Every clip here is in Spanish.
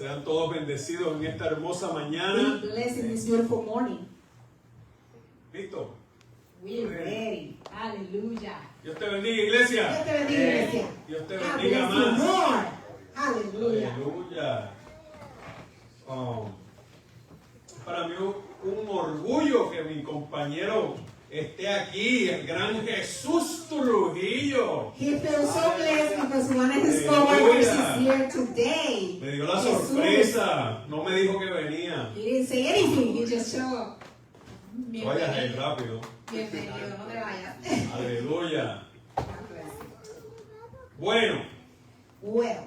Sean todos bendecidos en esta hermosa Be mañana. blessed in this beautiful morning. ¿Listo? We're ready. Hallelujah. Dios te bendiga, iglesia. Dios te bendiga, iglesia. Dios te God bendiga bless you más. more. Hallelujah. Aleluya. Para mí un orgullo que mi compañero esté aquí, el gran Jesús Trujillo. He feels so blessed because one of his coworkers is here today. Me dio la Jesús. sorpresa. No me dijo que venía. He didn't say anything. He just showed up. Vayas ahí rápido. Bienvenido, no te vayas. Aleluya. God bless you. Bueno, Well,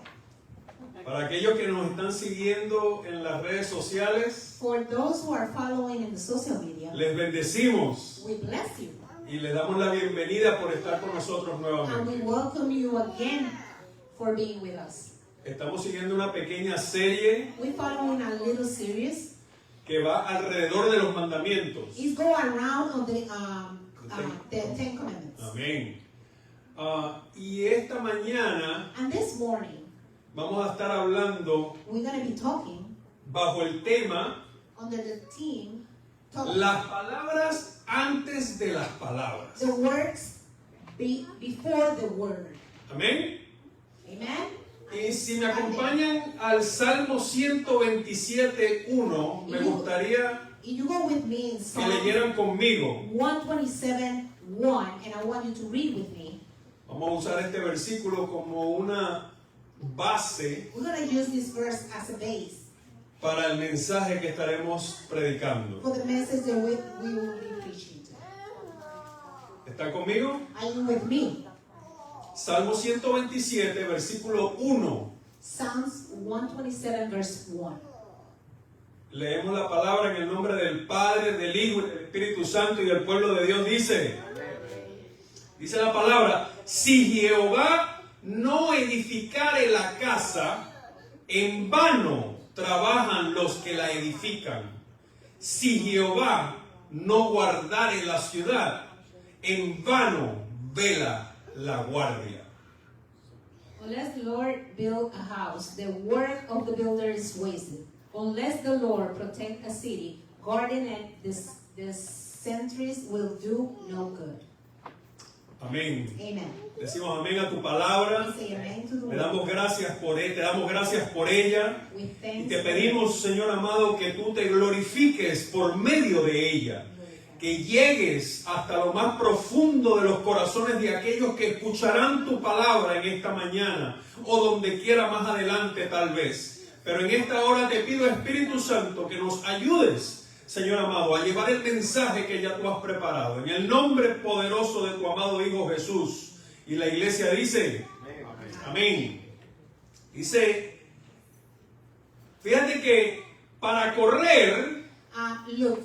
para aquellos que nos están siguiendo en las redes sociales, for those who are following in the social media, les bendecimos we bless you. y les damos la bienvenida por estar con nosotros And we nuevamente. welcome you again for being with us. Estamos siguiendo una pequeña serie We're following a little series. que va alrededor de los mandamientos. It's going around on the Ten Commandments. Amén. Y esta mañana And this morning, vamos a estar hablando we're going to be talking bajo el tema under the theme, las palabras antes de las palabras. the words before the word. Amén. Amen? Y si me acompañan al Salmo 127.1, me gustaría You go with me in que Psalm leyeran conmigo. 127:1, and I want you to read with me. Vamos a usar este versículo como una base We're going to use this verse as a base para el mensaje que estaremos predicando. for the message that we will be preaching today. ¿Están conmigo? Are you with me? Salmo 127, versículo 1. Psalms 127, verse 1. Leemos la palabra en el nombre del Padre, del Hijo y del Espíritu Santo y del pueblo de Dios. Dice la palabra: si Jehová no edificare la casa, en vano trabajan los que la edifican. Si Jehová no guardare la ciudad, en vano vela la guardia. Unless the Lord build a house, the work of the builder is wasted. Unless the Lord protect a city, guarding it, the sentries will do no good. Amén. Amen. Decimos amén a tu palabra. We say amen to the Le word. damos gracias por te damos gracias por ella. We Y thank te pedimos, Señor amado, que tú te glorifiques por medio de ella. Que llegues hasta lo más profundo de los corazones de aquellos que escucharán tu palabra en esta mañana o donde quiera más adelante tal vez. Pero en esta hora te pido, Espíritu Santo, que nos ayudes, Señor amado, a llevar el mensaje que ya tú has preparado. En el nombre poderoso de tu amado Hijo Jesús. Y la iglesia dice, amén. Dice, fíjate que para correr look,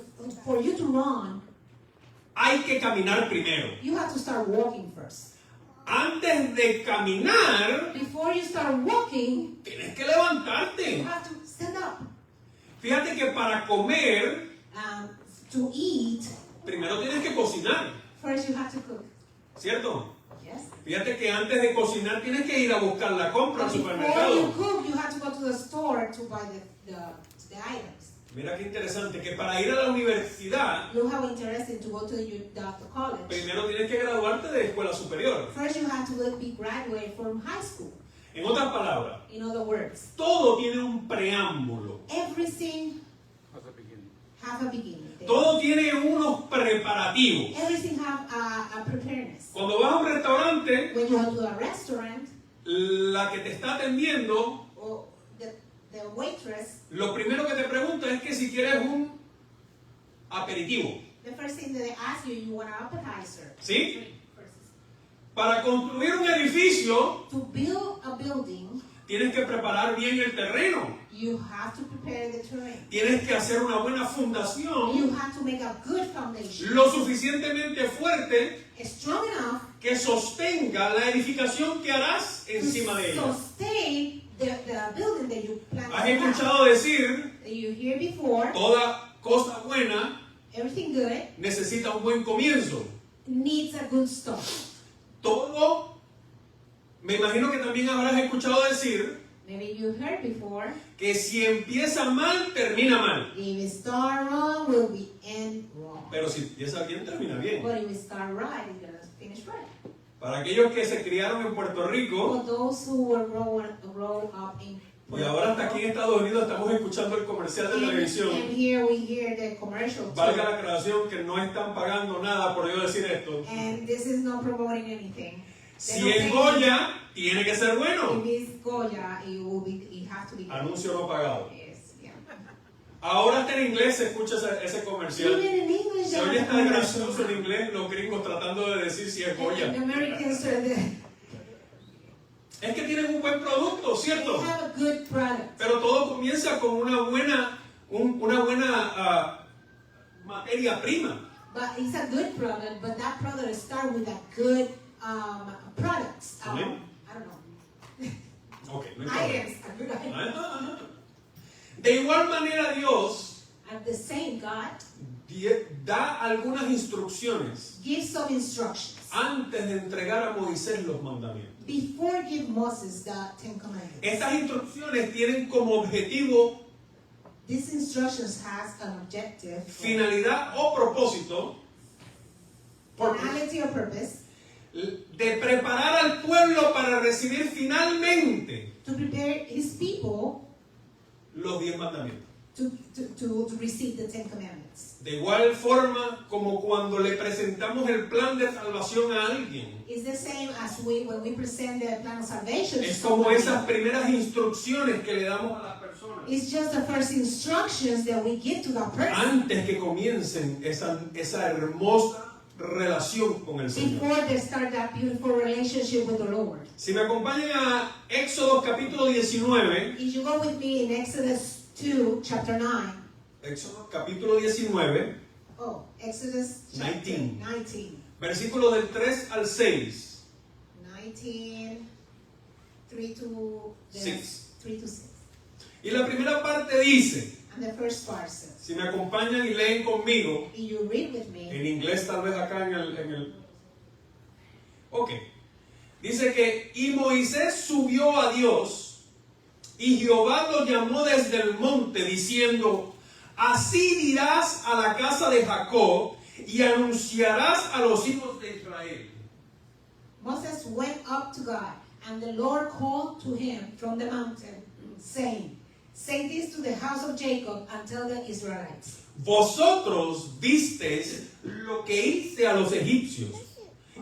for you to run, hay que caminar primero. you have to start walking first. Antes de caminar, Before you start walking, tienes que you levantarte. have to stand up. Fíjate que para comer, To eat, primero tienes que cocinar, first you have to cook. ¿cierto? Yes. Fíjate que antes de cocinar tienes que ir a buscar la compra al Before you supermercado. cook, you have to go to the store to buy the items. Mira qué interesante, que para ir a la universidad, Look how interesting to go to the college. primero tienes que graduarte de escuela superior. First you have to be graduated from high school. En otras palabras, In other words, todo tiene un preámbulo. everything have a beginning. Todo tiene unos preparativos. Everything have a preparedness. Cuando vas a un restaurante, When you go to a restaurant, la que te está atendiendo, or the waitress, lo primero que te pregunta es que si quieres un aperitivo. the first thing that they ask you, you want an appetizer. ¿Sí? Para construir un edificio, To build a building, tienes que preparar bien el terreno. you have to prepare the terrain. Tienes que hacer una buena fundación, You have to make a good foundation. lo suficientemente fuerte Strong enough que sostenga la edificación que harás encima de to ella. sustain the building that you plan to Has have. escuchado decir, You hear before, toda cosa buena everything good necesita un buen comienzo. needs a good start. Todo, me imagino que también habrás escuchado decir Maybe you heard before, que si empieza mal, termina mal. if it start wrong, will be end wrong. Pero si empieza bien, termina bien. But if it start right, it's gonna finish right. Para aquellos que se criaron en Puerto Rico For those who were grown up in y ahora hasta aquí en Estados Unidos estamos escuchando el comercial de televisión, and here we hear the commercial too. valga la aclaración que no están pagando nada por yo decir esto. And this is not promoting anything. Si es Goya, tiene que ser If bueno. it's Goya, it has to be good. Anuncio no pagado. Yes, yeah. Ahora hasta en inglés se escucha ese comercial. Even in English, Se oye tan gracioso en inglés los gringos tratando de decir si es and Goya. the Americans are Es que tienen un buen producto, they ¿cierto? have a good product. Pero todo comienza con una buena materia prima. But it's a good product, but that product starts with a good products. Amén. I don't know. Ok, no importa. Items. A good item. Ajá, ajá. De igual manera Dios And the same God da algunas instrucciones gives some instructions antes de entregar a Moisés los mandamientos. before give Moses the Ten Commandments. Estas instrucciones tienen como objetivo, These instructions has an objective, finalidad o propósito finality or purpose, de preparar al pueblo para recibir finalmente to prepare his people los 10 mandamientos. to receive the Ten Commandments. De igual forma como cuando le presentamos el plan de salvación a alguien. It's the same as when we present the plan of salvation to Es como somebody. esas primeras instrucciones que le damos a las personas It's just the first instructions that we give to that person antes que comiencen esa hermosa relación con el Señor. before they start that beautiful relationship with the Lord. Si me acompañan a Éxodo capítulo 19, If you go with me in Exodus 2, chapter 9. Éxodo capítulo 19, Oh, Exodus chapter 19. versículo del 3 al 6. 19, 3 to 6. 3 to 6. Y la primera parte dice, And the first part says, si me acompañan y leen conmigo, if you read with me, en inglés tal vez acá en el... Ok. Dice que, y Moisés subió a Dios, y Jehová lo llamó desde el monte, diciendo, así dirás a la casa de Jacob, y anunciarás a los hijos de Israel. Moses went up to God, and the Lord called to him from the mountain, saying, say this to the house of Jacob and tell the Israelites. Vosotros visteis lo que hice a los egipcios,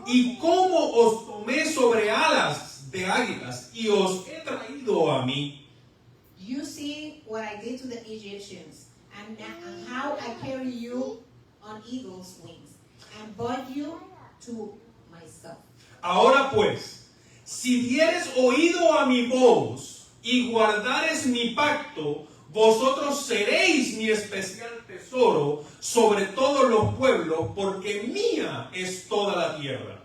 y cómo os tomé sobre alas de águilas, y os he traído a mí. You see what I did to the Egyptians, and how I carry you on eagle's wings, and brought you to myself. Ahora pues, si dieres oído a mi voz y guardares mi pacto, vosotros seréis mi especial tesoro sobre todos los pueblos, porque mía es toda la tierra.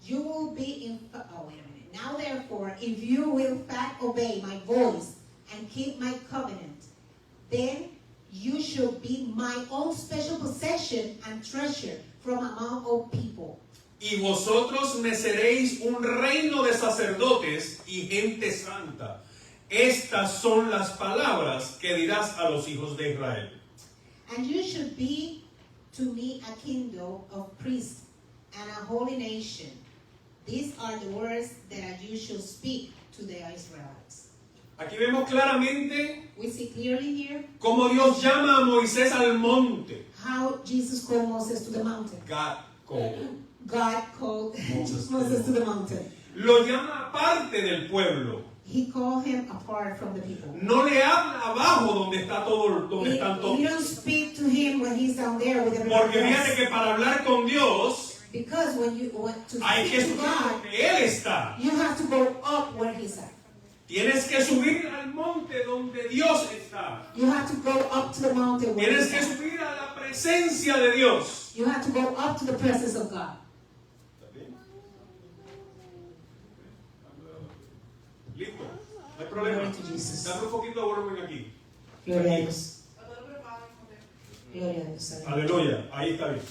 You will be in. Oh, wait a minute. Now, therefore, if you will fat obey my voice and keep my covenant, then you shall be my own special possession and treasure from among all people. Y vosotros me seréis un reino de sacerdotes y gente santa. Estas son las palabras que dirás a los hijos de Israel. And you should be to me a kingdom of priests and a holy nation. These are the words that you shall speak to the Israelites. Aquí vemos claramente We see clearly here cómo Dios llama a Moisés al monte. how Jesus called Moses to the mountain. God called Moses Moses to the mountain. Lo llama aparte del pueblo. He called him apart from the people. No le habla abajo donde están You todos. don't speak to him when he's down there with everybody Porque fíjate else. que para hablar con Dios Because when you want to hay que speak to subir God, donde Él está. you have to go up where he's at. Tienes que subir al monte donde Dios está. You have to go up to the mountain where Tienes he's que at. subir a la presencia de Dios. You have to go up to the presence of God. Listo, no hay problema. Glory to Jesus. Dame un poquito de volumen aquí. Gloria a Dios. Gloria a Dios. Aleluya, ahí está bien.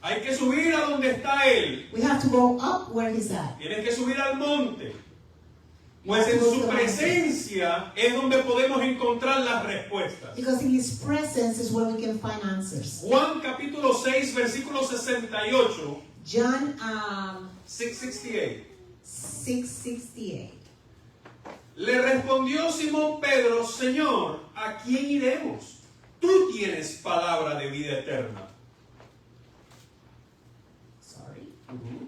Hay que subir a donde está Él. We have to go up where He's at. Tienes que subir al monte. We Pues have to en go to su the mountain. presencia es donde podemos encontrar las respuestas. Because in His presence is where we can find answers. Juan capítulo 6, versículo 68. John 668. 6:68. Le respondió Simón Pedro, Señor, ¿a quién iremos? Tú tienes palabra de vida eterna. Sorry.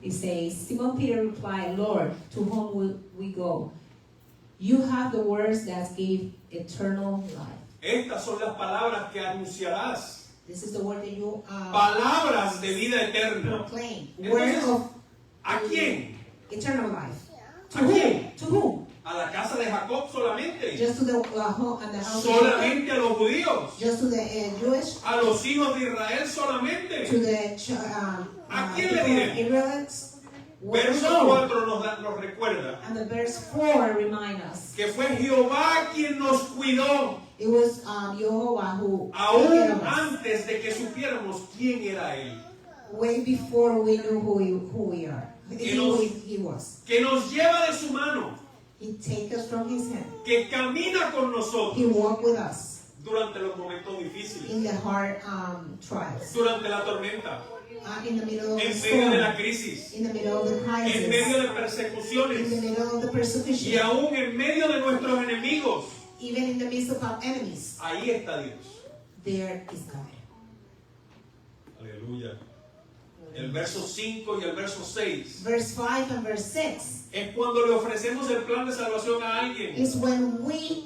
It says, Simon Peter replied, Lord, to whom will we go? You have the words that give eternal life. Estas son las palabras que anunciarás. This is the word that you Palabras de vida eterna. proclaim. Entonces, Word of ¿a quién? eternal life. To ¿A quién? whom? To whom? ¿A la casa de Jacob solamente? Just to the home and the house of Jacob. ¿Solamente a los judíos? Just to the Jewish. ¿A los hijos de Israel solamente? To the ¿A quién le people of diremos? Israelites. Where Verso we go? 4 nos recuerda And the verse 4 remind us. que fue Jehová quien nos cuidó It was Jehovah who aún took care of us. antes de que supiéramos quién era Él. Way before we knew who we are. He was. Que nos lleva de su mano, He take us from His hand. que camina con nosotros He walked with us durante los momentos difíciles, in the hard trials, durante la tormenta, in the middle of the en medio de la storm, crisis, in the middle of the en medio crisis, de in persecuciones the middle of the y persecution, aún en medio de nuestros enemigos. even in the midst of our enemies. Ahí está Dios. There is God. Aleluya. El verso 5 y el verso 6 Verse 5 and verse 6 es cuando le ofrecemos el plan de salvación a alguien is when we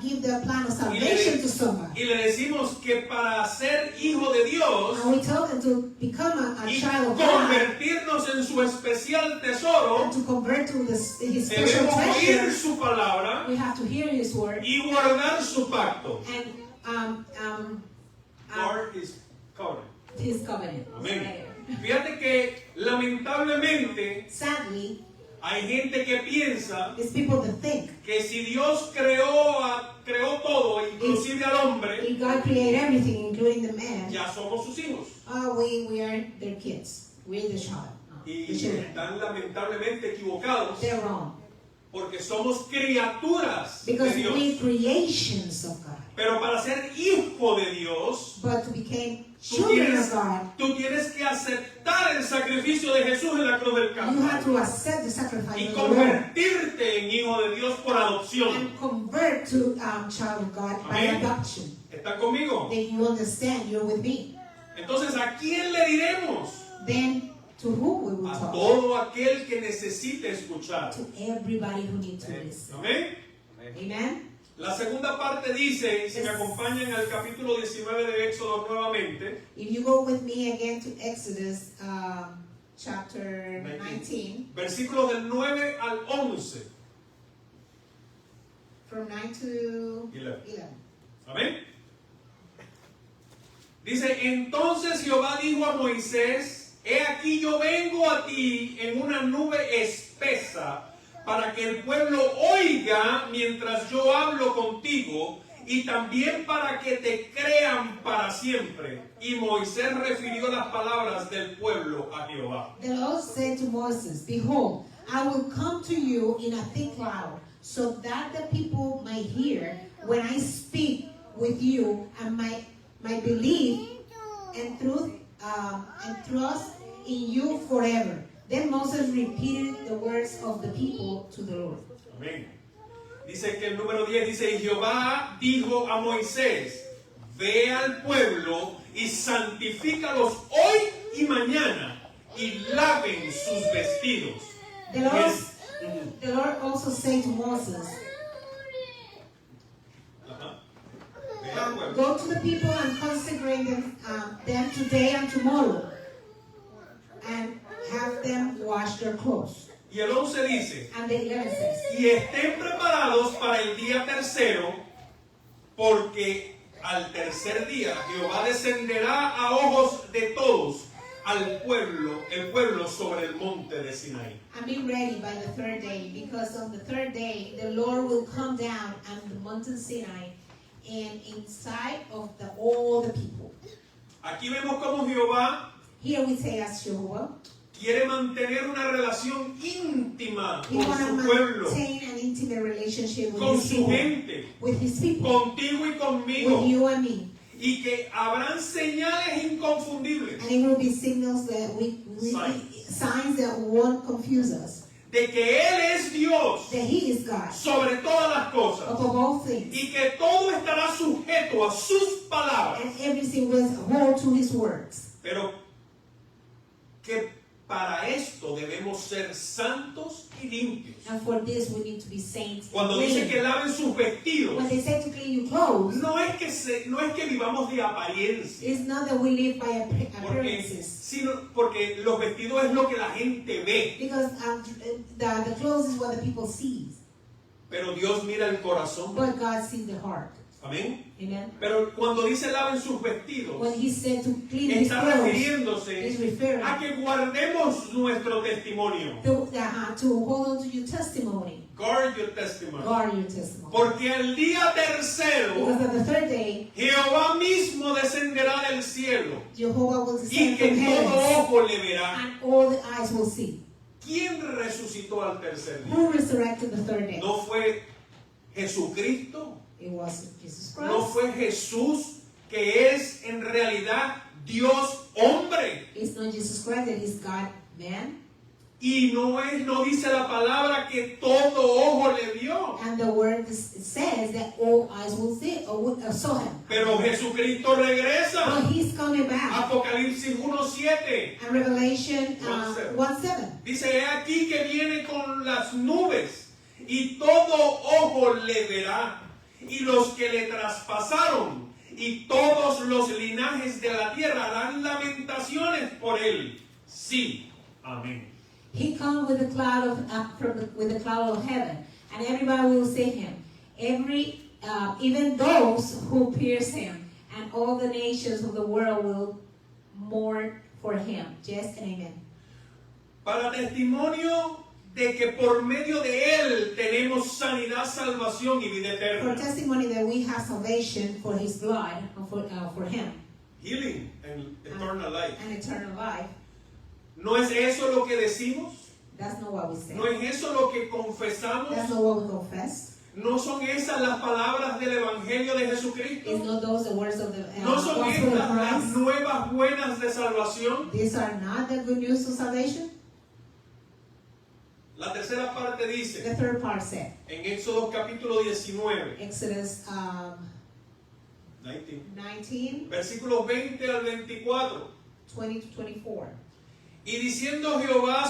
give the plan of salvation to somebody. y le decimos que para ser hijo de Dios And we tell them to become a y child of God convertirnos en su especial tesoro, and to convert to His special debemos oír treasure. su palabra We have to hear His word y guardar su pacto. and Guard his covenant. His covenant. Amén. Fíjate que lamentablemente Sadly, hay gente que piensa it's people that think que si Dios creó todo, inclusive al hombre, if God created everything, including the man, ya somos sus hijos. we are their kids. We're the child. The Y children. están lamentablemente equivocados They're wrong. porque somos criaturas de Because Dios. we're creations of God. Pero para ser hijo de Dios, But to become tú children of God, tienes que aceptar el sacrificio de Jesús en la cruz del you have Calvario to accept the sacrifice y of the Lord convertirte en hijo de Dios por adopción. and convert to child of God by Amén. adoption. ¿Están conmigo? Then you understand you're with me. Entonces, ¿a quién le diremos? Then to whom we will A talk? todo aquel que necesite escuchar. To everybody who needs to listen. Amén. Amen. La segunda parte dice, y si me acompañan al capítulo 19 de Éxodo nuevamente, If you go with me again to Exodus chapter 19, versículos del 9 al 11. from 9 to 11. 11. Amén. Dice, entonces Jehová dijo a Moisés, he aquí yo vengo a ti en una nube espesa, para que el pueblo oiga mientras yo hablo contigo, y también para que te crean para siempre. Y Moisés refirió las palabras del pueblo a Jehová. The Lord said to Moses, Behold, I will come to you in a thick cloud, so that the people may hear when I speak with you, and might believe and trust in you forever. Then Moses repeated the words of the people to the Lord. Amén. Dice que el número 10 dice, y Jehová dijo a Moisés, ve al pueblo y santifícalos hoy y mañana, y laven sus vestidos. The Lord also said to Moses, Ve al pueblo. Go to the people and consecrate them today and tomorrow, and have them wash their clothes. Y el 11 dice, And the 11 says, y estén preparados para el día tercero, porque al tercer día Jehová descenderá a ojos de todos al pueblo, el pueblo sobre el monte de Sinaí. and be ready by the third day, because on the third day the Lord will come down on the mountain Sinai and inside of all the people. Aquí vemos cómo Jehová Here we say as Jehovah. quiere mantener una relación íntima He con want su to pueblo, maintain an intimate relationship with con his su people, gente, with his people, contigo y conmigo, with you and me. y que habrán señales inconfundibles And it will be signals that signs that won't confuse us. de que Él es Dios That He is God sobre todas las cosas above all things. y que todo estará sujeto a sus palabras, And everything will hold to His words. pero que para esto debemos ser santos y limpios. And for this we need to be saints. Cuando dice que laven sus vestidos, When they say to clean your clothes, no es que vivamos de apariencia, it's not that we live by porque, appearances. porque los vestidos es lo que la gente ve, Because the clothes is what the people see. pero Dios mira el corazón. But God sees the heart. Amén. Amen. Pero cuando dice laven sus vestidos, When He said to clean His está clothes, refiriéndose He's referring a que guardemos nuestro testimonio. to hold on to your testimony. Guard your testimony. Guard your testimony. Porque el día tercero, Because on the third day, Jehová mismo descenderá del cielo Jehovah will y descend que from todo heaven, ojo le verá. and all the eyes will see. ¿Quién resucitó al tercer día? Who resurrected the third day? ¿No fue Jesucristo? It was Jesus ¿No Christ. fue Jesús que es en realidad Dios hombre? It's not Jesus Christ that is God, man. Y no dice la palabra que todo ojo le vio. And the word says that all eyes will see or saw Him. Pero Jesucristo regresa. But He's coming back. Apocalipsis 1:7. And Revelation 1:7. Dice, he aquí que viene con las nubes y todo ojo le verá, y los que le traspasaron y todos los linajes de la tierra harán lamentaciones por él. Sí, amén. He comes with the cloud with the cloud of heaven, and everybody will see Him. Even those who pierce Him, and all the nations of the world will mourn for Him. Yes and amen. Para testimonio de que por medio de él tenemos sanidad, salvación y vida For eterna. testimony that we have salvation for His blood, for Him, Healing and eternal life. and eternal life. ¿No es eso lo que decimos? That's not what we say. ¿No es eso lo que confesamos? That's not what we confess. ¿No son esas las palabras del Evangelio de It's Jesucristo? not those the words of the ¿No son gospel of estas las Christ. nuevas buenas de salvación? These are not the good news of salvation. La tercera parte The dice, third part said, en Éxodo capítulo 19, Exodus 19, versículos 20 al 24. 20 to 24. Y diciendo Jehová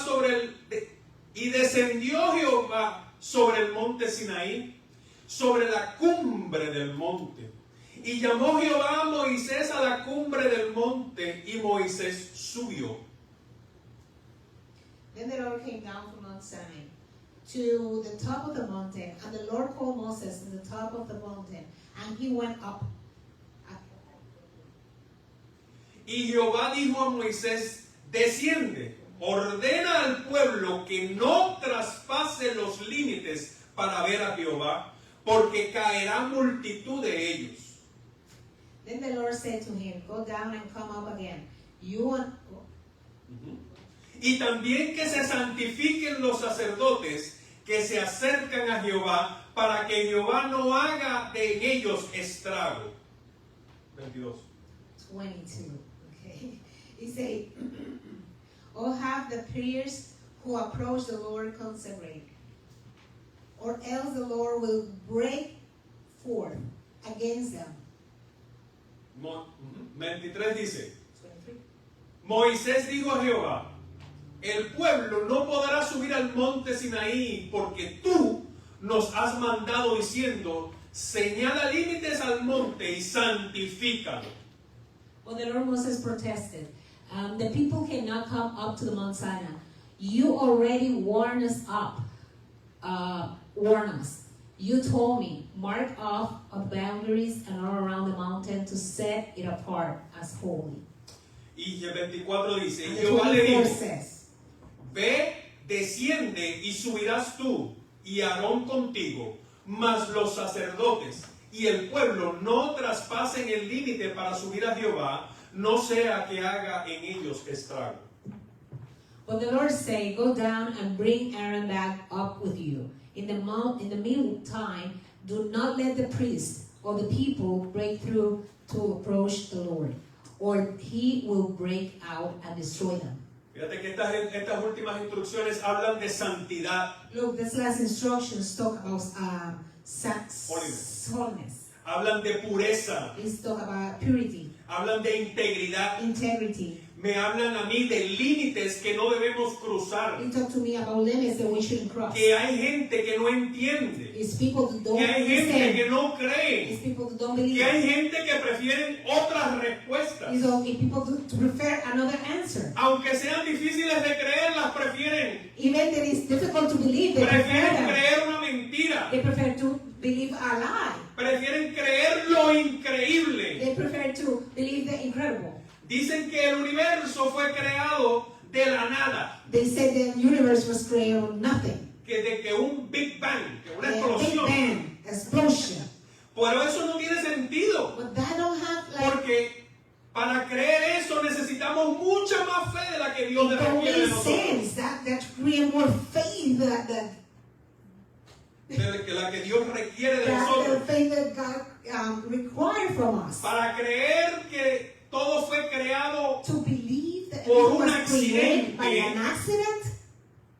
y descendió Jehová sobre el monte Sinaí, sobre la cumbre del monte. Y llamó Jehová a Moisés a la cumbre del monte, y Moisés subió. Then the Lord came down from Mount Sinai to the top of the mountain, and the Lord called Moses to the top of the mountain, and he went up. Y Jehová dijo a Moisés, desciende, ordena al pueblo que no traspase los límites para ver a Jehová, porque caerá multitud de ellos. Then the Lord said to him, go down and come up again. You and Y también que se santifiquen los sacerdotes que se acercan a Jehová, para que Jehová no haga de ellos estrago. 22. 22. Okay. He said, "Oh, have the priests who approach the Lord consecrate, or else the Lord will break forth against them." 23 dice, 23. Moisés dijo a Jehová, el pueblo no podrá subir al monte Sinaí, porque tú nos has mandado diciendo, señala límites al monte y santifícalo. Well, the Lord Moses protested. The people cannot come up to the Mount Sinai. You already warned us up. Warn us. You told me, mark off of boundaries and all around the mountain to set it apart as holy. Y el 24 dice, y And Jehová le 24 dijo, says, ve, desciende y subirás tú y Aarón contigo, mas los sacerdotes y el pueblo no traspasen el límite para subir a Jehová, no sea que haga en ellos estrago. But the Lord said, Go down and bring Aaron back up with you. In the meantime, do not let the priest or the people break through to approach the Lord, or he will break out and destroy them. Fíjate que estas últimas instrucciones hablan de santidad. Look, this last instructions talk about holiness. Hablan de pureza. It's talk about purity, Hablan de integridad. integrity. Me hablan a mí de límites que no debemos cruzar. They talk to me about limits that we shouldn't cross. Que hay gente que no entiende. It's people who don't Que hay gente understand. que no cree. It's people who don't believe. Que hay gente que prefieren otras respuestas. It's okay, people to prefer another answer. Aunque sean difíciles de creer, las prefieren. Even that it's difficult to believe, they prefer Prefieren them. creer una mentira. They prefer to believe a lie. Prefieren creer lo increíble. They prefer to believe the incredible. Dicen que el universo fue creado de la nada. They said the universe was created from nothing. Que de que un Big Bang, que una A Big explosión. Bang, explosion. Pero eso no tiene sentido. But that don't have like Porque para creer eso necesitamos mucha más fe de la que Dios it don't requiere de make nosotros. sense. That create more faith that De la que Dios requiere de the nosotros. faith that God requires from us. Para creer que todo fue creado, To believe that por it un was created accidente. by an accident,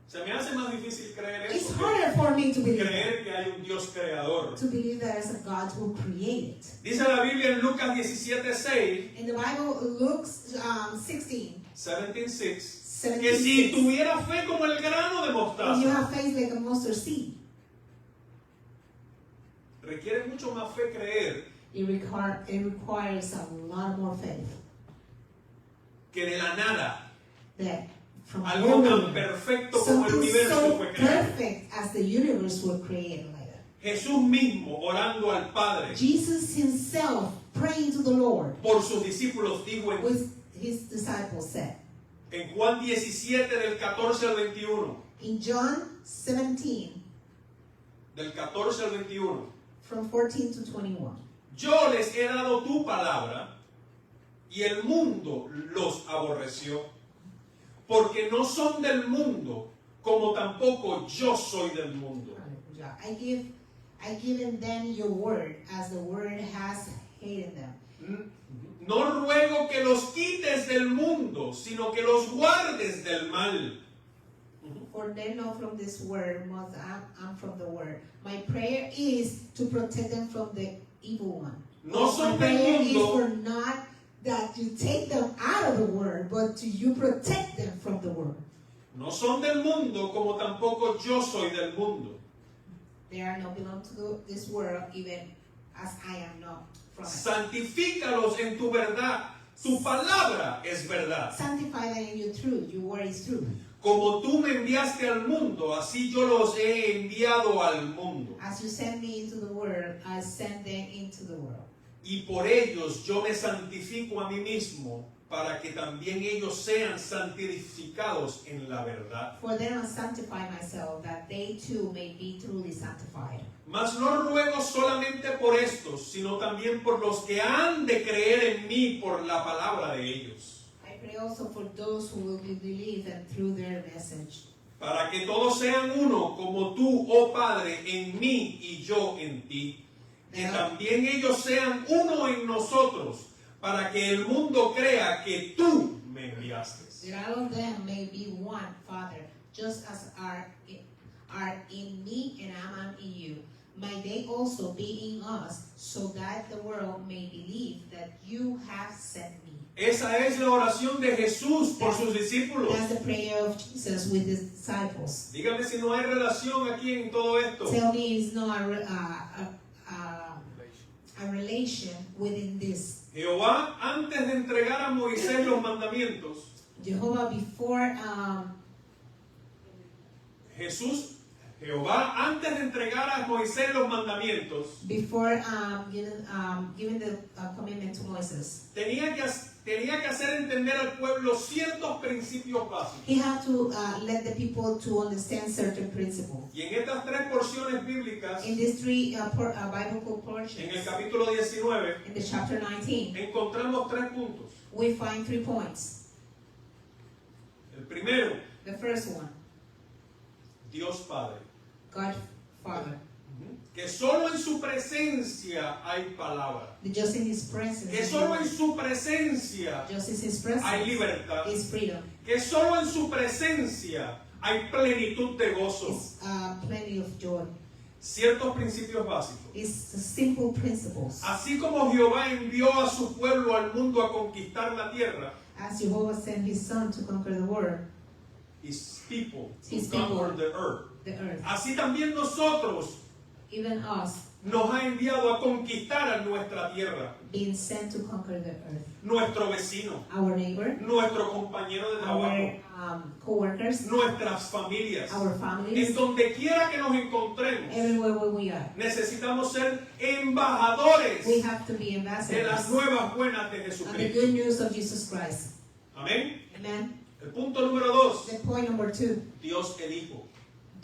se me hace más difícil creer it's eso. harder for me to Que believe. creer que hay un Dios creador. To believe there is a God who created. Dice la Biblia en Lucas 17:6, In the Bible, Luke 16, 17:6, que si tuviera fe como el grano de when you mostaza, have faith like a mustard seed, requiere mucho más fe creer it requires a lot more faith. que de la nada, That from algo tan nowhere, perfecto como el something universo so fue creado. perfect as the universe was created like that. Jesús mismo, orando al Padre Jesus himself praying to the Lord por sus discípulos, dijo with his disciples said en Juan 17 del 14 al 21, in John 17 del 14 al 21, from 14 to 21. yo les he dado tu palabra y el mundo los aborreció, porque no son del mundo, como tampoco yo soy del mundo. Hallelujah. I given them your word, as the word has hated them. No ruego que los quites del mundo, sino que los guardes del mal. For they know from this word, most I'm from the word. My prayer is to protect them from the evil one. No son My prayer del is mundo, for not that you take them out of the word, but you protect them from the word. no son del mundo, como tampoco yo soy del mundo. They are not belong to this world, even as I am not from it. Santifícalos en tu verdad. Tu palabra es verdad. Sanctify them in your truth. Your word is truth. Como tú me enviaste al mundo, así yo los he enviado al mundo. As you send me into the world, I send them into the world. Y por ellos yo me santifico a mí mismo, para que también ellos sean santificados en la verdad. For them I sanctify myself, that they too may be truly sanctified. Mas no ruego solamente por estos, sino también por los que han de creer en mí por la palabra de ellos. I pray also for those who will believe and through their message. Para que todos sean uno, como tú, oh Padre, en mí y yo en ti. Que también ellos sean uno en nosotros, para que el mundo crea que tú me enviaste. That all of them may be one, Father, just as are in me and I am in you. May they also be in us, so that the world may believe that you have sent me. Esa es la oración de Jesús por sus discípulos. That's the prayer of Jesus with his disciples. Dígame si no hay relación aquí en todo esto. Tell me it's not a relation within this. Jehová, antes de entregar a Moisés los mandamientos, Jehovah before Jehová, antes de entregar a Moisés los mandamientos, giving the commandment to Moses, tenía que hacer entender al pueblo ciertos principios básicos. he had to let the people to understand certain principles. Y en estas tres porciones bíblicas, In these three biblical en el portions, capítulo 19, in the chapter 19, encontramos tres puntos. we find 3 points. El primero, The first one, Dios Padre. God Father. Que solo en su presencia hay palabra. Just in His presence, Que solo en su presencia just in His hay presence libertad. is freedom. Que solo en su presencia hay plenitud de gozo. It's plenty of joy. Ciertos principios básicos. It's simple principles. Así como Jehová envió a su pueblo al mundo a conquistar la tierra, As Jehovah sent His Son to conquer the world, his people His to conquer people. the earth. the earth, Así también nosotros even us, nos ha enviado a conquistar a nuestra tierra, being sent to conquer the earth. nuestro vecino, Our neighbor, nuestro compañero de trabajo, our co-workers, nuestras familias. our En families, donde quiera que nos encontremos, everywhere where we are. necesitamos ser embajadores We have to be de las ambassadors nuevas buenas de of the Jesucristo. good news of Jesus Christ. Amén. Amen. El punto número 2, The point number 2, Dios el Hijo.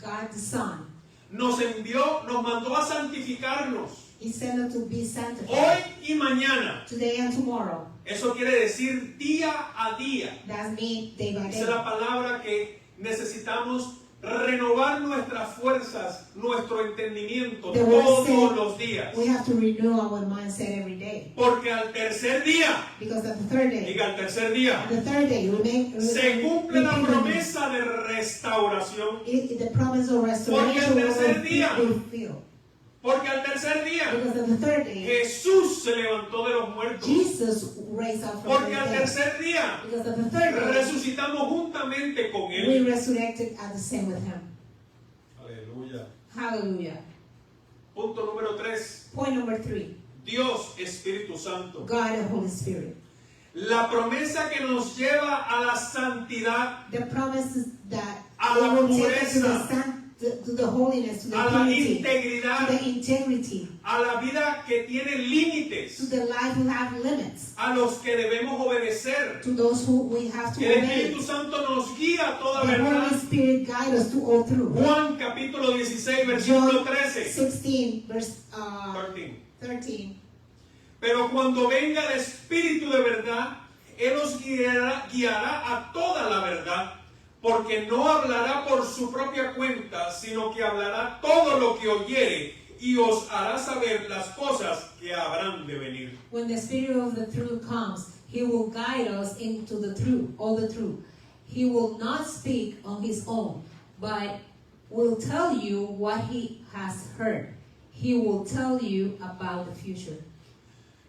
God the Son. Nos envió, nos mandó a santificarnos He sent us to be hoy sanctified y mañana. today and tomorrow. Eso quiere decir día a día. That's me day by Esa es day. la palabra que necesitamos renovar nuestras fuerzas, nuestro entendimiento The word todos said los días. we have to renew our mindset every day. Porque al tercer día, Because at the third day, diga al tercer día, the third day, se cumple la repeat promesa de restauración. the promise of Porque restoration al tercer día, will fulfill. Porque al tercer día, Because at the third day, Jesús se levantó de los muertos. Jesus raised up from the Porque al dead. tercer día, Because at the third day, resucitamos juntamente con we Él. resurrected at the same with Him. Aleluya. Hallelujah. Punto número 3. Point number 3, Dios Espíritu Santo. God and Holy Spirit. La promesa que nos lleva a la santidad, The promises that A la will take us to pureza. to the holiness, to the a la purity, to integridad, the integrity, a la vida que tiene to límites, the life who have limits, a los que debemos obedecer. to those who we have to Que el obey. Espíritu Santo nos guía a toda The verdad. Holy Spirit guide us to all through. Juan capítulo 16, versículo 13. 16, verse 13. 13. Pero cuando venga el Espíritu de verdad, Él os guiará a toda la verdad, porque no hablará por su propia cuenta, sino que hablará todo lo que oyere y os hará saber las cosas que habrán de venir. When the Spirit of the truth comes, He will guide us into the truth, all the truth. He will not speak on His own, but will tell you what He has heard. He will tell you about the future.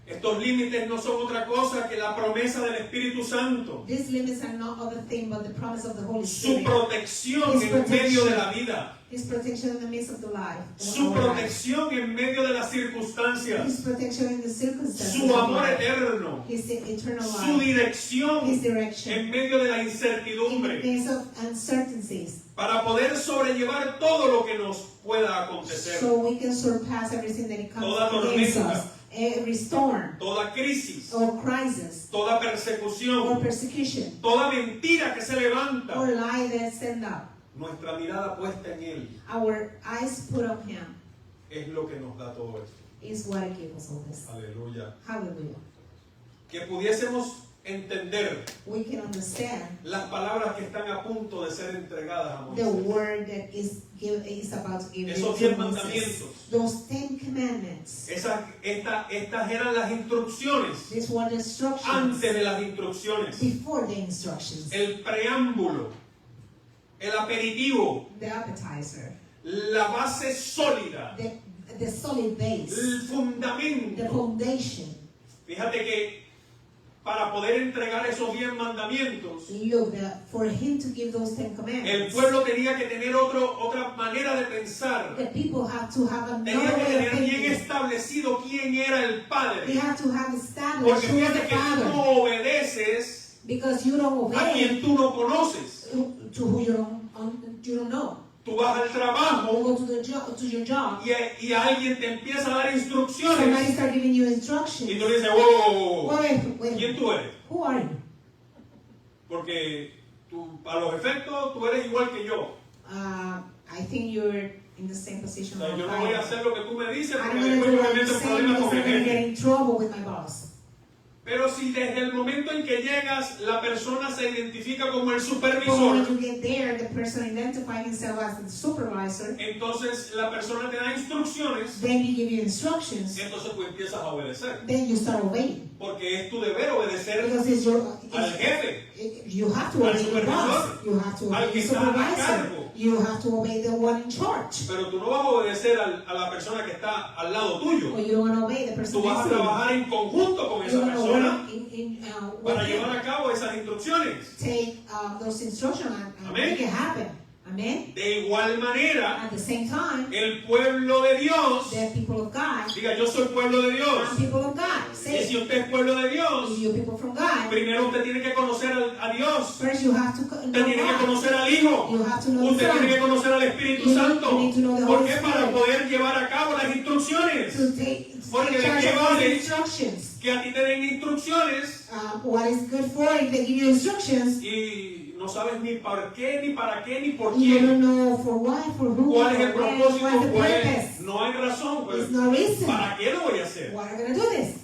Estos límites no son otra cosa que la promesa del Espíritu Santo, These limits are not other thing but the promise of the Holy su Spirit. protección en medio de la vida, His protection in the midst of the life. su protección en medio de las circunstancias, His protection in the circumstances. su of amor life. eterno, His eternal su life. dirección His direction. en medio de la In the incertidumbre, midst of uncertainties. para poder sobrellevar todo lo que nos pueda acontecer, So we can surpass everything that it comes Toda against tormenta. us. Every storm toda crisis, or crisis toda or persecución, persecution toda mentira que se or levanta, lie that stand up. nuestra mirada puesta en Él Our eyes put on Him es lo que nos da todo esto. is what gives us all this. Aleluya. Hallelujah. Que pudiésemos entender We can understand las palabras que están a punto de ser entregadas a the Moisés. word that is about to give Esos to 10 Moses. mandamientos. Those 10 commandments. Estas eran las instrucciones These were the instructions antes de las instrucciones. before the instructions. El preámbulo, el aperitivo, The appetizer, la base sólida, the solid base, el the fundamento. foundation. Fíjate que para poder entregar esos 10 mandamientos, Look, for Him to give those 10 el commandments, pueblo tenía que tener otra manera de pensar. the people have to have another Tenía que way of tener bien thinking. establecido quién era el They Padre. have to have established Porque who is the fíjate que tú Father. no obedeces Because you don't a quien obey tú no conoces. to who you don't know. Tú vas al You trabajo go to your job. y alguien te empieza a dar Somebody instrucciones start giving you y instructions. tú le dices, wow, Wait, ¿quién tú eres? who are you? Porque a los efectos tú eres igual que yo. I think you're in the same O position. sea, of yo no I voy a am. hacer lo que tú me dices I'm porque going to después do yo me what meto you're en saying problemas because con I'm mi going to get jefe. in trouble with my boss. Pero si desde el momento en que llegas la persona se identifica como el But supervisor, when you get there, the person identifies himself as the supervisor. entonces la persona te da instrucciones, Then he gives you instructions. entonces tú empiezas a obedecer. Then you start obeying. Porque es tu deber obedecer Because it's your, al jefe, you have to al obey the boss. supervisor, You have to al obey que the está a supervisor. cargo. You have to obey the one in charge. Pero tú no vas a obedecer a la persona que está al lado tuyo. Or you don't want to obey the person Tú vas next a to you. trabajar en conjunto con esa You're going to persona work with para him. llevar a cabo esas instrucciones. Take those instructions and Amén. make it happen. Amen. De igual manera, At the same time, el pueblo de Dios, the people of God, diga yo soy pueblo de Dios. I'm people of God. Y Say, si usted es pueblo de Dios, if you're people from God, primero usted tiene que conocer a Dios. first you have to Usted know tiene que God. conocer al Hijo. You have to know the Usted tiene que Son. conocer al Espíritu You Santo. need to know the ¿Por Holy qué? Para Spirit. poder llevar a cabo las instrucciones. To take Porque de charge qué of those vale instructions. que a ti te den instrucciones What is good for if they give you instructions, y no sabes ni por qué, ni para qué, ni por you quién. don't know for what, for who, ¿Cuál es el for when, propósito? what's the Pues, purpose. no hay razón. Pues, There's no reason. ¿para qué lo voy a hacer? Why are you going to do this?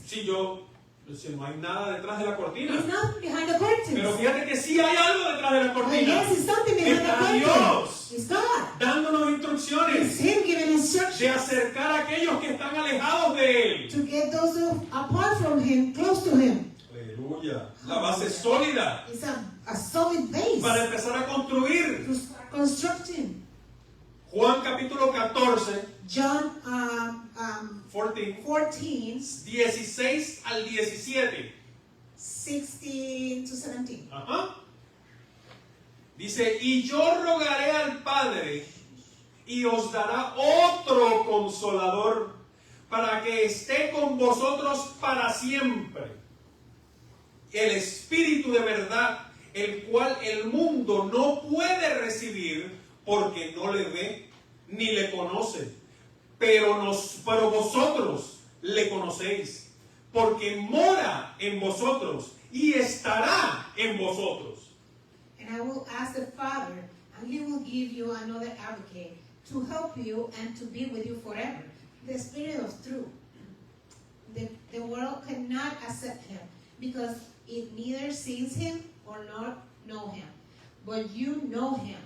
Si no hay nada detrás de la cortina. There's nothing behind the curtains. Pero fíjate que sí hay algo detrás de la Oh, cortina. yes, it's something behind the Está curtain. Dios It's God. dándonos It's instrucciones Him giving de instructions acercar a aquellos que están alejados de Él. to get those who apart from Him, close to Him. Aleluya. La base es sólida It's a solid base para empezar a construir. to start constructing. Juan capítulo 14, John 14, 14, 16 al 17. 16 to 17. Ajá. Dice, y yo rogaré al Padre y os dará otro consolador para que esté con vosotros para siempre. El Espíritu de verdad, el cual el mundo no puede recibir porque no le ve ni le conoce. Pero vosotros le conocéis, porque mora en vosotros y estará en vosotros. And I will ask the Father, and He will give you another advocate to help you and to be with you forever. The Spirit of truth. The world cannot accept Him because it neither sees Him or not know Him. But you know Him,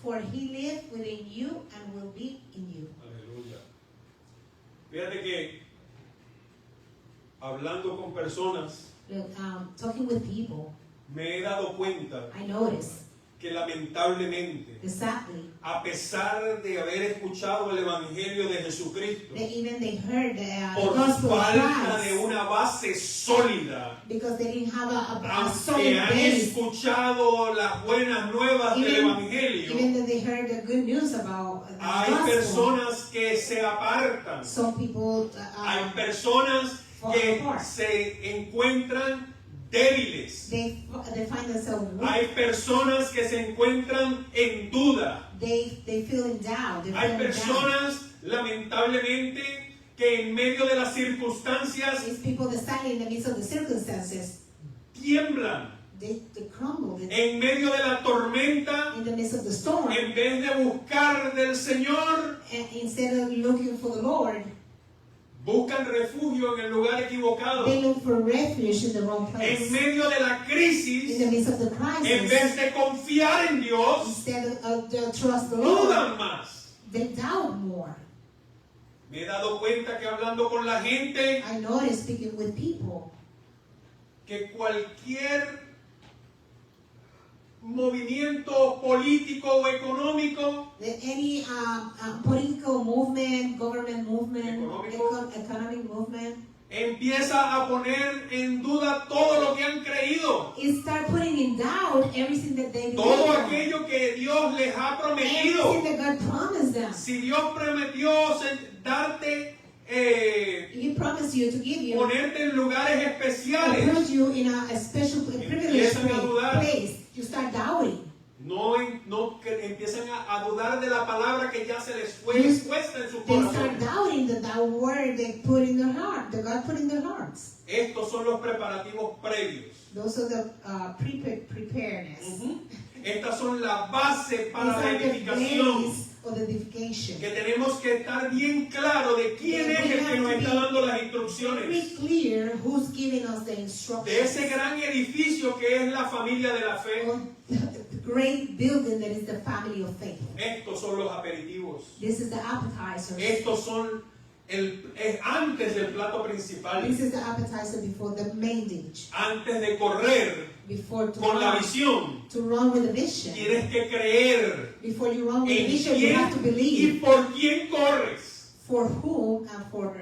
for He lives within you and will be in you. Aleluya. Fíjate que hablando con personas Look, talking with people, me he dado cuenta I notice que lamentablemente, exactly a pesar de haber escuchado el Evangelio de Jesucristo, that even they heard the por gospel of falta de Christ una base sólida, because they didn't have a aunque solid han base. escuchado las buenas nuevas del Evangelio, Even though they heard the good news about the hay gospel, personas que se apartan, some people hay personas que fall apart. se encuentran débiles, they find themselves weak. hay personas que se encuentran en duda, They feel in doubt. They hay feel in doubt. personas lamentablemente que en medio de las circunstancias These people that stand in the midst of the circumstances, tiemblan, they crumble. en medio de la tormenta, In the midst of the storm, en vez de buscar del Señor, and instead of looking for the Lord, buscan refugio en el lugar equivocado. they look for refuge in the wrong En place. medio de la In crisis, the midst of the en crisis, vez de confiar en Dios, instead of trust the Lord, dudan más. they doubt more. Me he dado cuenta que hablando con la gente, I notice speaking with people, que cualquier movimiento político o económico that any political movement, government movement, Económico. economic movement, empieza a poner en duda todo lo que han creído, it start putting in doubt everything that they todo believe in. aquello que Dios les ha prometido. Everything that God promised them. Si Dios prometió darte, He promised you to give you, ponerte en lugares or especiales, put you in a special privileged Empiezan a dudar. place. You start doubting. que empiezan a dudar de la palabra que ya se les fue Yes. expuesta en su They start corazón. doubting that word they put in their heart, that God put in their hearts. Estos son los preparativos previos. Those are the preparedness. Estas son la base para These la are the edificación. base or the edification. Que tenemos que estar bien claro de quién es el que nos está dando las Very instrucciones. clear who's giving us the De instructions. ese gran edificio que es la familia de la fe. Of the great building that is the family of faith. Estos son los aperitivos. This is the appetizer. Estos son es antes del plato principal. This is the appetizer before the main dish. Antes de correr Before con la visión, to run with the vision. tienes que creer Before you run with the en vision, you have to quién y believe por quién corres. for whom and for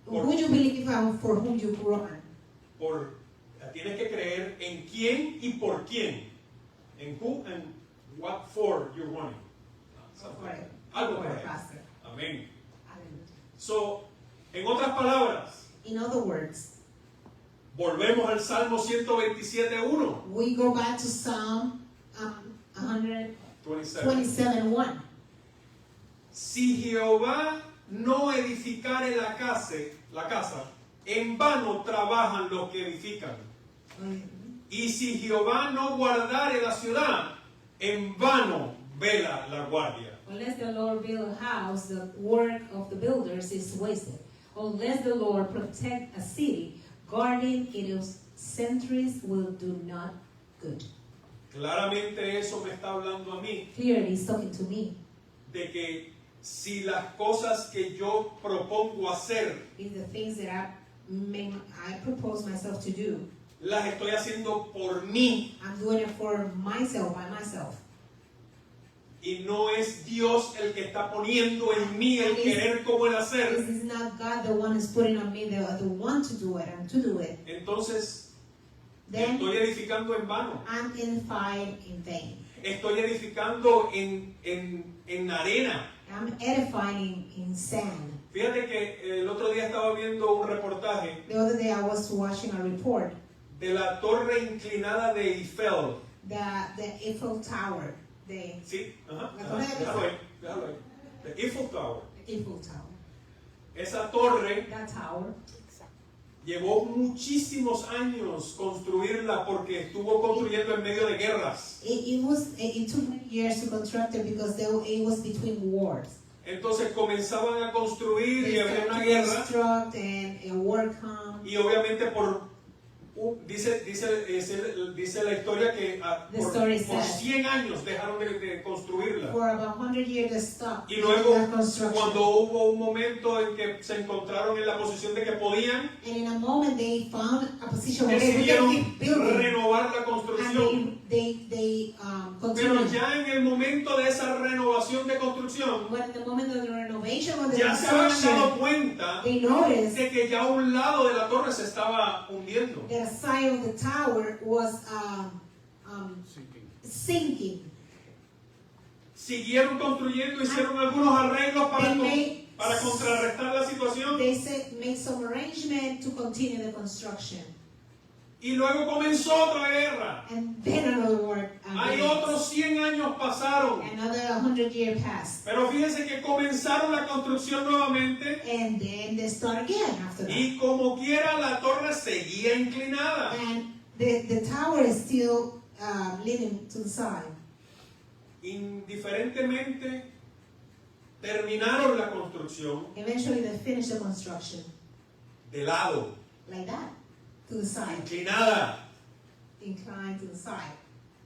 Por- who you believe and for whom you run. Tienes que creer en quién y por quién. En who and what for you're running. Algo por ahí. Pastor. Amén. So, en otras palabras, In other words, volvemos al Salmo 127:1. we go back to Psalm 27. 127:1. Si Jehová no edificare la casa, en vano trabajan los que edifican. Y si Jehová no guardare la ciudad, en vano vela la guardia. Unless the Lord build a house, the work of the builders is wasted. Unless the Lord protect a city, guarding its sentries will do not good. Claramente eso me está hablando a mí, Clearly, he's talking to me. de que si las cosas que yo propongo hacer, Is the things that I propose myself to do. las estoy haciendo por mí, I'm doing it for myself, by myself. y no es Dios el que está poniendo en mí el querer como el This hacer, is not God the one who's putting on me the one to do it and to do it. entonces Then estoy edificando en vano. I'm edifying in vain. Estoy edificando en arena. I'm edifying in sand. Fíjate que el otro día estaba viendo un reportaje The other day I was watching a report de la torre inclinada de Eiffel. the Eiffel Tower, the ¿Sí? Ajá. La torre de Déjalo ahí, déjalo ahí. The Eiffel Tower. Eiffel Tower. Esa torre That tower llevó muchísimos años construirla porque estuvo construyendo en medio de guerras. it took many years to construct it because it was between wars. Entonces comenzaban a construir y They había started una to guerra. construct and a war come. Y obviamente dice la historia que The story por says. 100 años dejaron de construirla. For about 100 years they stopped Y luego, that construction. cuando hubo un momento en que se encontraron en la posición de que podían, And in a moment they found a position where they could decidieron keep building. renovar la And construcción. they Pero continued. ya en el momento de esa renovación de construcción, But in the moment of the renovation or the ya se habían dado construction, cuenta they noticed de que ya un lado de la torre se estaba hundiendo. that a side of the tower was sinking. Siguieron construyendo, hicieron algunos arreglos They para contrarrestar la situación. They said make some arrangement to continue the construction. Y luego comenzó otra guerra. And then another war. Hay otros 100 años pasaron. Another 100 years passed. Pero fíjense que comenzaron la construcción nuevamente And then they start again after that. y como quiera la torre seguía inclinada. And the tower is still leaning to the side. Indiferentemente terminaron la construcción Eventually they finished the construction de lado, like that, to the side, inclinada. inclined to the side.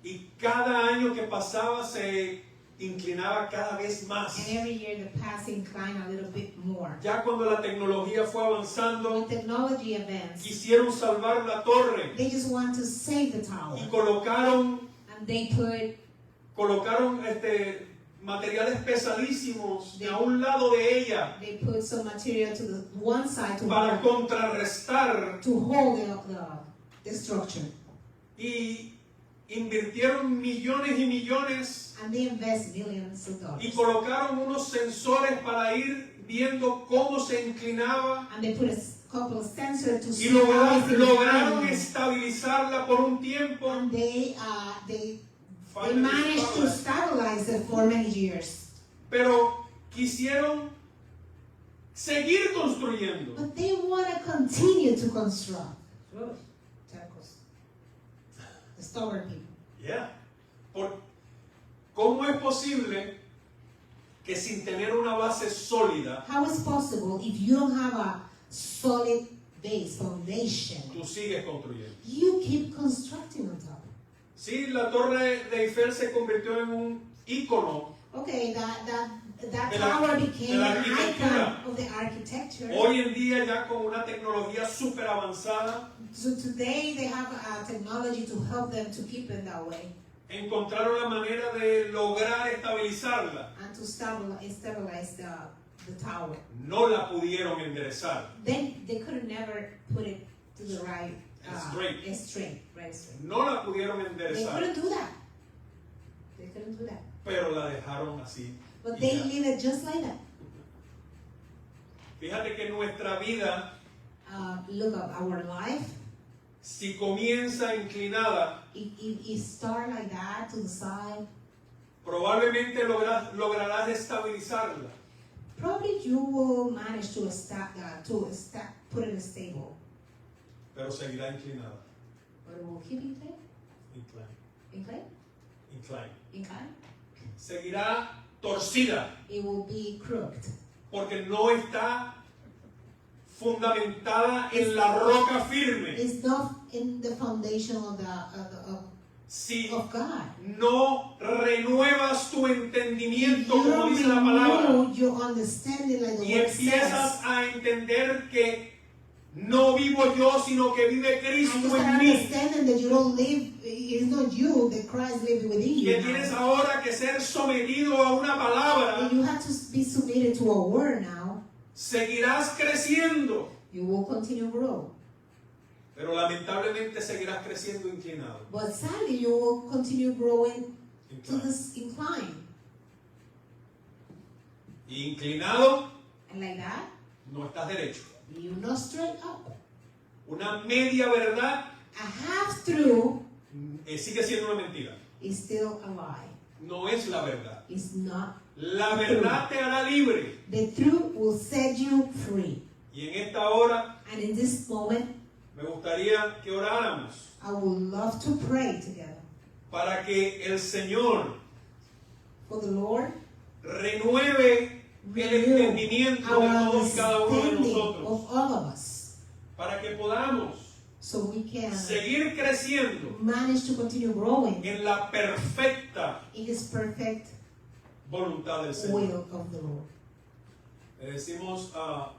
Y cada año que pasaba se inclinaba cada vez más. And every year the past inclined a little bit more. Ya cuando la tecnología fue avanzando, When technology advanced, quisieron salvar la torre they just want to save the tower. y colocaron And they put materiales pesadísimos a un lado de ella some material to the one side para contrarrestar, to hold the structure. y invirtieron millones y millones And they invest millions of y dollars. colocaron unos sensores para ir viendo cómo se inclinaba And they put a couple of sensors to y see how it's lograron inclined. estabilizarla por un tiempo. And they managed to stabilize it for many years. Pero quisieron seguir construyendo. But they want to continue to construct. The stubborn people. Yeah. ¿Cómo es posible que sin tener una base sólida, How is possible if you don't have a solid base, foundation? tú sigues construyendo. You keep constructing on top. Sí, la torre de Eiffel se convirtió en un ícono. Okay, that De la- tower de became la an arquitectura. icon of the architecture. Hoy en día ya con una tecnología súper avanzada, So today they have technology to help them to keep it that way encontraron la manera de lograr estabilizarla. and to stabilize the tower. No la pudieron enderezar. Then they could never put it to the right Straight. straight. No la pudieron They enderezar, couldn't do that. They couldn't do that. pero la dejaron así. But Y they ya. leave it just like that. Fíjate que nuestra vida, Look at our life. si comienza inclinada, It start like that to the side. probablemente lograrás estabilizarla. Probably you will manage to put it stable, Pero seguirá inclinada. but it will keep inclined. Incline. Inclined. Seguirá torcida It will be crooked. porque no está fundamentada en la roca firme. It's not in the foundation of Si of God. no renuevas tu entendimiento, You como dice la palabra, renew your understanding like the y word empiezas says. a entender que no vivo yo, sino que vive And you Cristo start en mí, understanding that you don't live, it's not you, that Christ lives within que you. tienes Now. ahora que ser sometido a una palabra, And you have to be submitted to a word now. seguirás creciendo, You will continue to grow. pero lamentablemente seguirás creciendo inclinado. But sadly, you will continue growing to Inclinado. this incline. Y inclinado, And like that, no estás derecho. you're not straight up. Una media verdad A half truth sigue siendo una mentira. is still a lie. No es la verdad. It's not. La verdad te hará libre. The truth will set you free. Y en esta hora And in this moment, me gustaría que oráramos I would love to pray together para que el Señor for the Lord. renueve el entendimiento de Our todos y cada uno de understanding nosotros, of all of us, para que podamos so we can seguir creciendo manage to continue growing en la perfecta in His perfect voluntad del Señor. will of the Lord. Le decimos a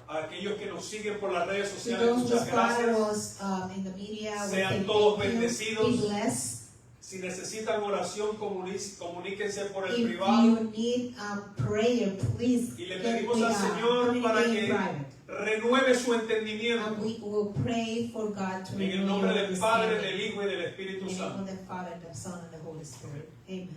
aquellos que nos siguen por las redes To sociales, those who muchas gracias. follow us in the media, we Sean say todos thank you. bendecidos. Be blessed. Si necesitan oración, comuníquense por el If privado. you need prayer, please Y le get pedimos with al Señor para communicate in que private. renueve su And entendimiento. we will pray for God to En el renew nombre your del Padre, understanding. del Hijo y del Espíritu In the name Santo. of the Father, the Son, and the Holy Spirit. Amen.